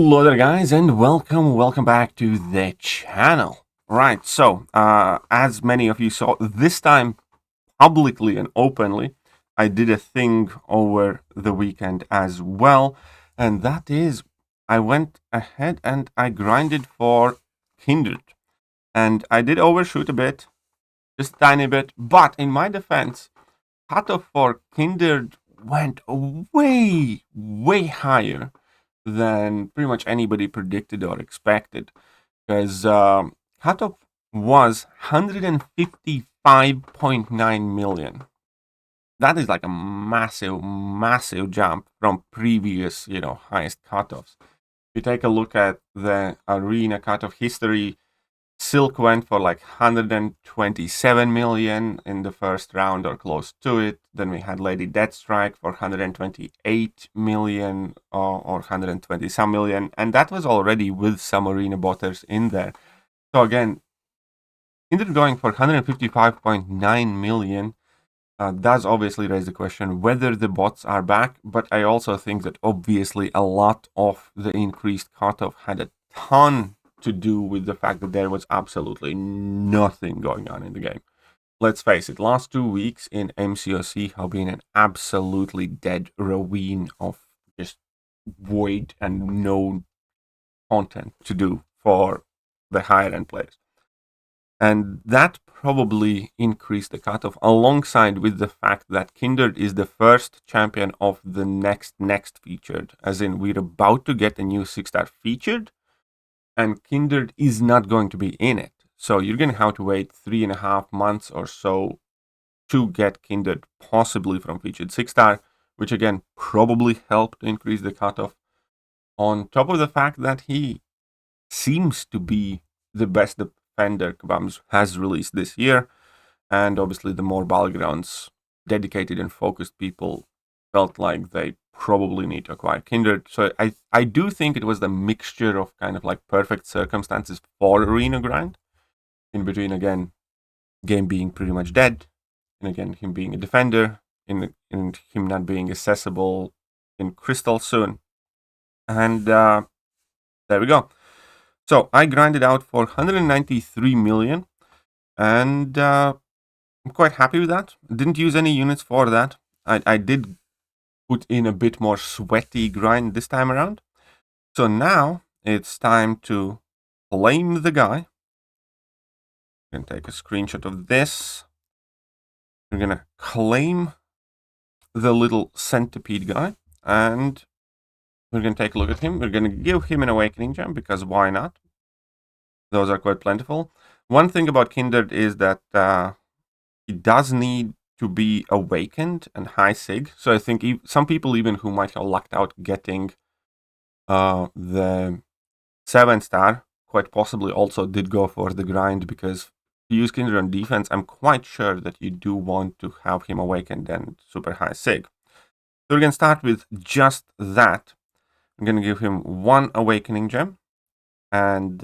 Hello there guys and welcome back to the channel. Right, so as many of you saw, this time publicly and openly, I did a thing over the weekend as well, and that is I went ahead and I grinded for Kindred. And I did overshoot a bit, just a tiny bit, but in my defense, cutoff for Kindred went way higher than pretty much anybody predicted or expected, because cutoff was 155.9 million. That is like a massive jump from previous, highest cutoffs. If you take a look at the arena cutoff history, Silk went for like 127 million in the first round or close to it. Then we had Lady Deathstrike for 128 million or 120 some million. And that was already with some arena botters in there. So again, Kindred going for 155.9 million does obviously raise the question whether the bots are back. But I also think that obviously a lot of the increased cutoff had a ton to do with the fact that there was absolutely nothing going on in the game. Let's face it, last 2 weeks in MCOC have been an absolutely dead ravine of just void and no content to do for the higher end players. And that probably increased the cutoff alongside with the fact that Kindred is the first champion of the next featured, as in we're about to get a new 6-star featured, and Kindred is not going to be in it. So you're going to have to wait 3.5 months or so to get Kindred possibly from featured 6-star, which again probably helped increase the cutoff. On top of the fact that he seems to be the best defender Kabams has released this year, and obviously the more battlegrounds dedicated and focused people felt like they probably need to acquire Kindred. So I do think it was the mixture of kind of like perfect circumstances for arena grind, in between again game being pretty much dead, and again him being a defender, and him not being accessible in Crystal soon. And there we go. So I grinded out for 193 million, and I'm quite happy with that. Didn't use any units for that. I did put in a bit more sweaty grind this time around. So now it's time to claim the guy. I'm going to take a screenshot of this. We're going to claim the little centipede guy, and we're going to take a look at him. We're going to give him an awakening gem, because why not? Those are quite plentiful. One thing about Kindred is that he does need to be awakened and high sig. So I think some people even who might have lucked out getting the 7-star quite possibly also did go for the grind, because to use Kindred on defense, I'm quite sure that you do want to have him awakened and super high sig. So we're going to start with just that. I'm going to give him 1 awakening gem, and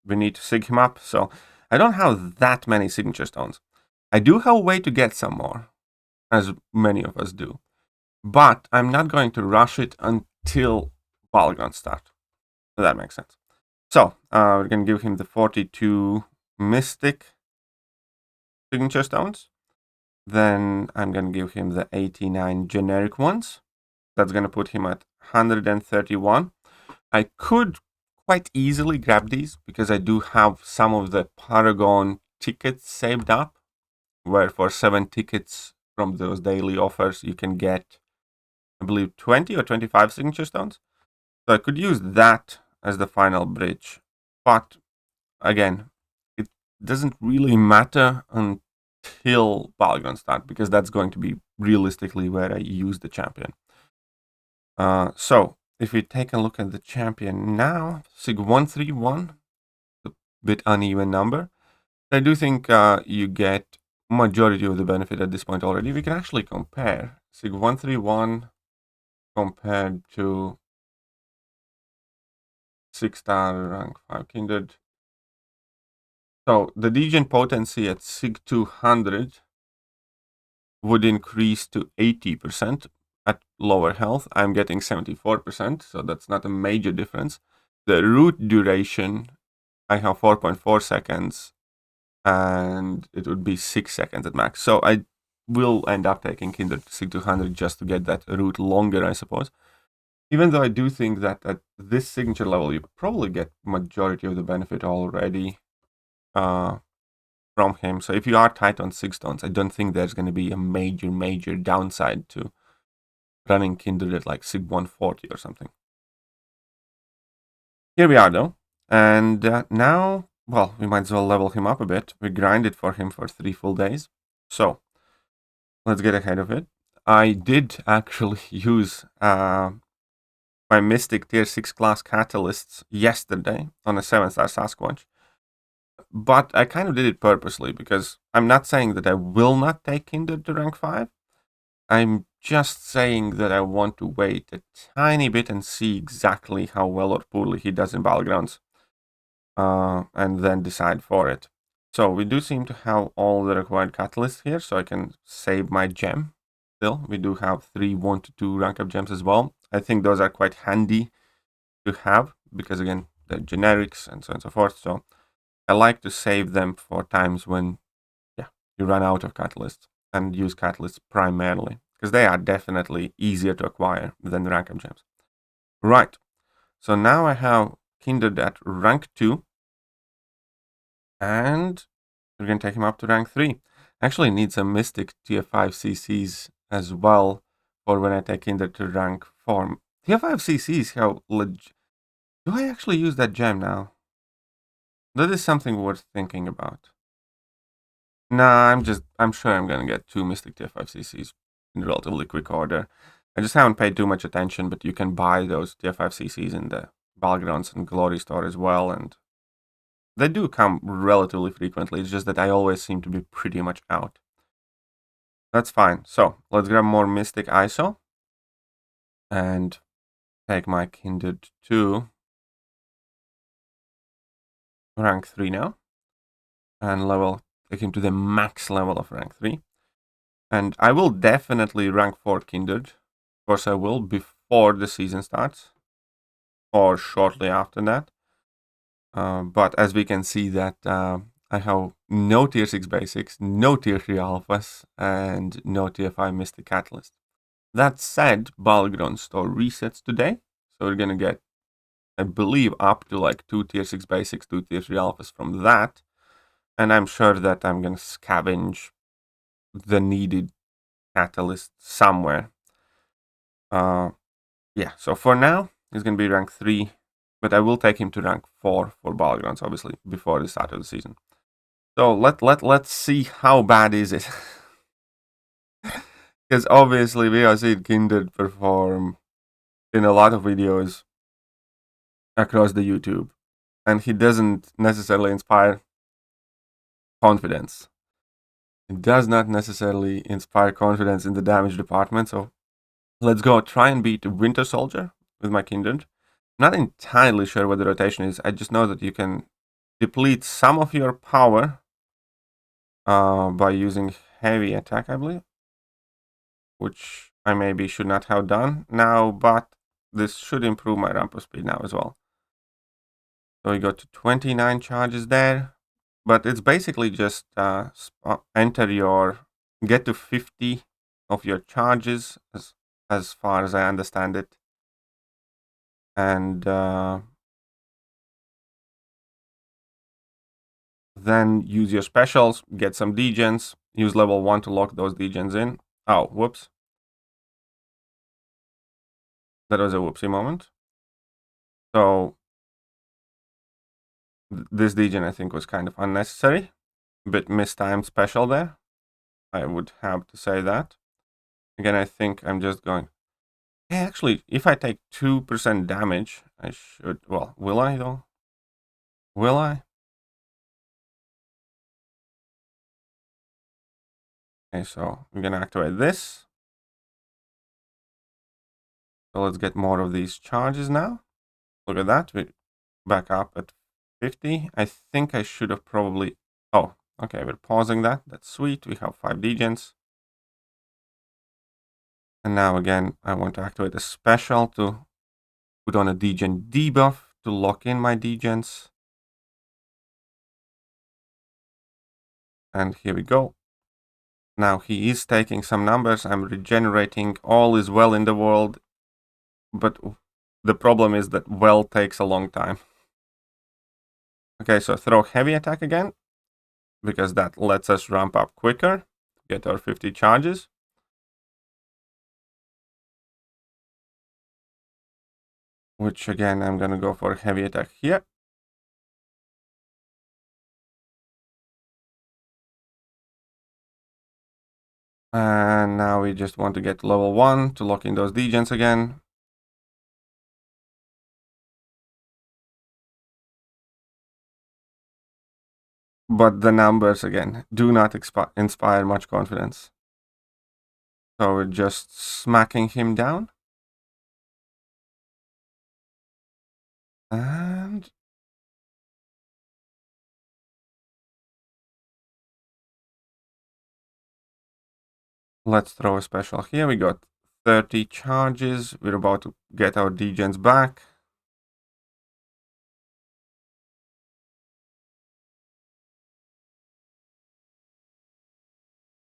we need to sig him up. So I don't have that many signature stones. I do have a way to get some more, as many of us do, but I'm not going to rush it until battlegrounds start. So that makes sense. So we're going to give him the 42 mystic signature stones. Then I'm going to give him the 89 generic ones. That's going to put him at 131. I could quite easily grab these, because I do have some of the Paragon tickets saved up, where for 7 tickets from those daily offers you can get, I believe, 20 or 25 signature stones. So I could use that as the final bridge. But again, it doesn't really matter until battlegrounds start, because that's going to be realistically where I use the champion. So if we take a look at the champion now, Sig 131, a bit uneven number. I do think you get majority of the benefit at this point already. We can actually compare Sig 131 compared to 6-star rank 5 Kindred. So the degen potency at Sig 200 would increase to 80%, at lower health, I'm getting 74%, so that's not a major difference. The root duration, I have 4.4 seconds, and it would be 6 seconds at max. So I will end up taking Kindred 6200 just to get that root longer, I suppose. Even though I do think that at this signature level, you probably get majority of the benefit already from him. So if you are tight on 6 stones, I don't think there's going to be a major downside to running Kindred at like Sig 140 or something. Here we are though, and now, well, we might as well level him up a bit. We grinded for him for 3 full days, so let's get ahead of it. I did actually use my Mystic Tier 6 class catalysts yesterday on a 7-star Sasquatch, but I kind of did it purposely because I'm not saying that I will not take Kindred to rank 5. I'm just saying that I want to wait a tiny bit and see exactly how well or poorly he does in Battlegrounds, and then decide for it. So we do seem to have all the required catalysts here, so I can save my gem. Still, we do have 3 1 to 2 rank up gems as well. I think those are quite handy to have because, again, they're generics and so on and so forth. So I like to save them for times when, yeah, you run out of catalysts and use catalysts primarily because they are definitely easier to acquire than the rank up gems. Right. So now I have Kindred at rank 2, and we're going to take him up to rank 3. Actually need some Mystic Tier 5 CCs as well for when I take Kindred to rank 4. Tier 5 CCs, how do I actually use that gem now? That is something worth thinking about. Nah, I'm sure I'm going to get 2 Mystic Tier 5 CCs in relatively quick order. I just haven't paid too much attention, but you can buy those Tier 5 CCs in the Battlegrounds and Glory store as well, and they do come relatively frequently. It's just that I always seem to be pretty much out. That's fine. So let's grab more Mystic ISO and take my Kindred to rank 3 now, and take him to the max level of rank 3. And I will definitely rank 4 Kindred. Of course I will before the season starts or shortly after that. But as we can see that I have no tier 6 basics, no tier 3 alphas, and no tier 5 Mystic Catalyst. That said, Battleground store resets today, so we're gonna get, I believe, up to like 2 tier 6 basics, 2 tier 3 alphas from that, and I'm sure that I'm gonna scavenge the needed catalyst somewhere. Yeah, so for now, he's gonna be rank 3, but I will take him to rank 4 for Battlegrounds, obviously, before the start of the season. So let's see how bad is it. Because obviously we have seen Kindred perform in a lot of videos across the YouTube, and he doesn't necessarily inspire confidence. It does not necessarily inspire confidence in the damage department, so let's go try and beat Winter Soldier with my Kindred. I'm not entirely sure what the rotation is. I just know that you can deplete some of your power by using heavy attack, I believe, which I maybe should not have done now, but this should improve my ramp up speed now as well. So we go to 29 charges there, but it's basically just get to 50 of your charges as far as I understand it, and then use your specials, get some degens, use level 1 to lock those degens in. Oh, whoops. That was a whoopsie moment. So this degen I think was kind of unnecessary. A bit mistimed special there. I would have to say that. Again, I think I'm just going... Hey, actually, if I take 2% damage, I should... Well, will I though? Will I? Okay, so I'm gonna activate this. So let's get more of these charges now. Look at that. We back up at 50. I think I should have probably... Oh, okay, we're pausing that. That's sweet. We have 5 degens. And now again, I want to activate a special to put on a degen debuff to lock in my degens. And here we go. Now he is taking some numbers. I'm regenerating. All is well in the world. But the problem is that well takes a long time. Okay, so throw heavy attack again, because that lets us ramp up quicker, get our 50 charges. Which again, I'm gonna go for heavy attack here. And now we just want to get level 1 to lock in those degens again. But the numbers, again, do not inspire much confidence. So we're just smacking him down. And let's throw a special here. We got 30 charges. We're about to get our degens back.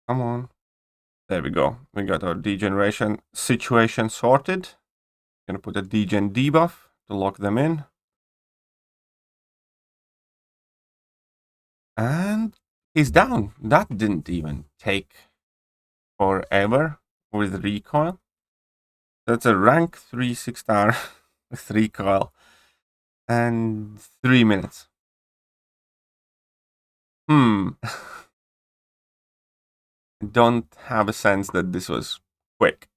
Come on. There we go. We got our degeneration situation sorted. Gonna put a degen debuff to lock them in. And he's down. That didn't even take forever with recoil. That's a rank 3 6-star with recoil. And 3 minutes. Don't have a sense that this was quick.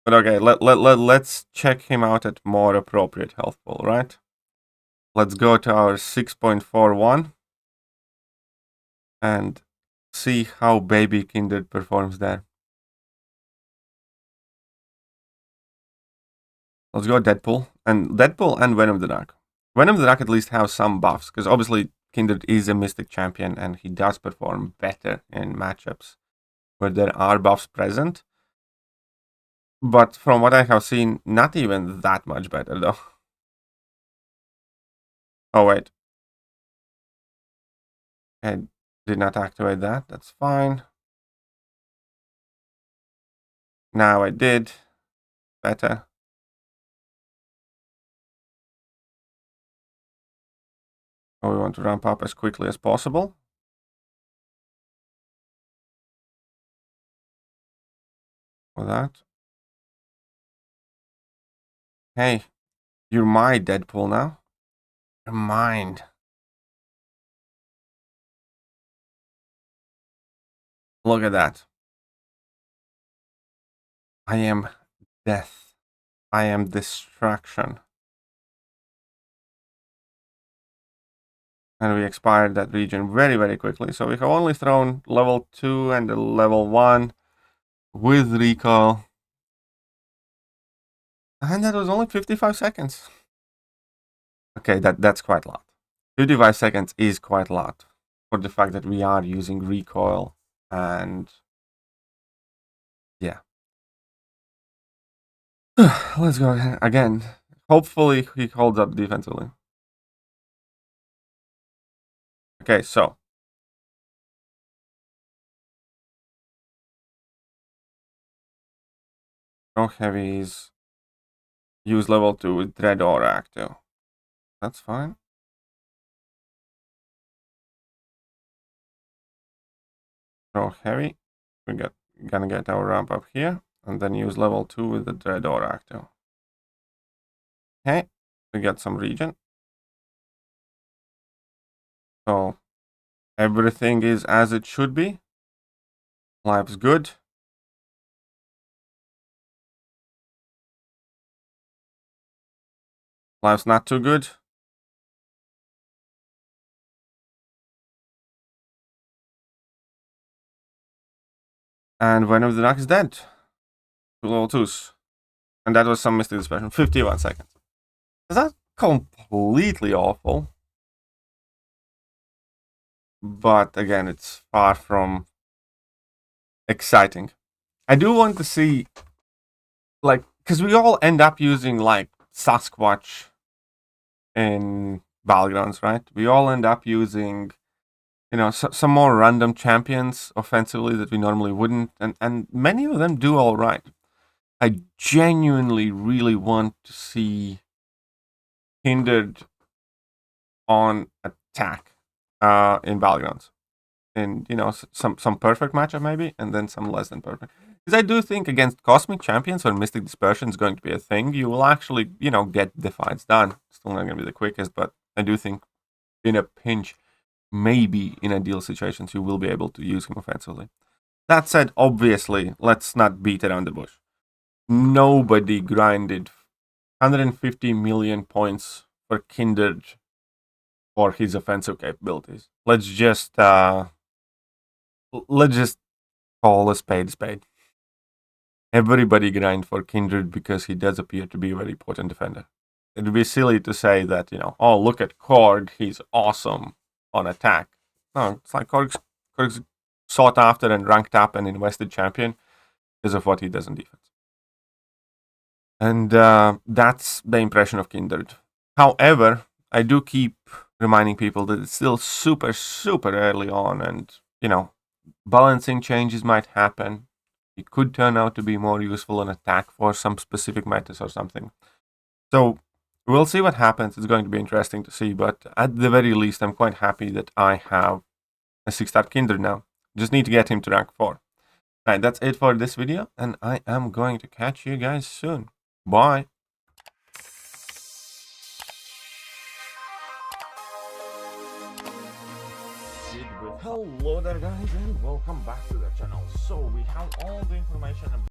But okay, let's check him out at more appropriate health pool, right? Let's go to our 6.41 and see how baby Kindred performs there. Let's go Deadpool and Venom the Dark. Venom the Dark at least have some buffs, because obviously Kindred is a Mystic champion and he does perform better in matchups where there are buffs present. But from what I have seen, not even that much better though. Oh wait. I did not activate that, that's fine. Now I did. Better. Oh, we want to ramp up as quickly as possible. For that. Hey, you're my Deadpool now. You're mine. Look at that. I am death. I am destruction. And we expired that region very, very quickly. So we have only thrown level 2 and a level 1 with recoil. And that was only 55 seconds. Okay, that's quite a lot. 55 seconds is quite a lot for the fact that we are using recoil and yeah. Let's go again. Hopefully he holds up defensively. Okay, so. No heavies. Use level 2 with Dread or Active. That's fine. No heavy. Gonna get our ramp up here. And then use level 2 with the Dread or Active. Okay, we got some regen. So everything is as it should be. Life's good. Life's not too good. And Venom the Dark is dead. 2 level 2s. And that was some Mystic Dispersion. 51 seconds. Is that completely awful? But again, it's far from exciting. I do want to see, like, because we all end up using like Sasquatch in Battlegrounds, right? We all end up using, some more random champions offensively that we normally wouldn't, and many of them do all right. I genuinely really want to see Kindred on attack in Battlegrounds. And some perfect matchup maybe, and then some less than perfect. Because I do think against Cosmic Champions when Mystic Dispersion is going to be a thing, you will actually, get the fights done. Still not going to be the quickest, but I do think in a pinch, maybe in ideal situations, you will be able to use him offensively. That said, obviously, let's not beat around the bush. Nobody grinded 150 million points for Kindred for his offensive capabilities. Let's just call a spade. Everybody grind for Kindred because he does appear to be a very potent defender. It would be silly to say that, oh, look at Korg, he's awesome on attack. No, it's like Korg's sought after and ranked up and invested champion because of what he does in defense. And that's the impression of Kindred. However, I do keep reminding people that it's still super, super early on, and, balancing changes might happen. It could turn out to be more useful in attack for some specific metas or something. So we'll see what happens. It's going to be interesting to see, but at the very least, I'm quite happy that I have a 6-star Kindred now. Just need to get him to rank 4. Alright, that's it for this video, and I am going to catch you guys soon. Bye! Hello there guys, and welcome back to the channel. So we have all the information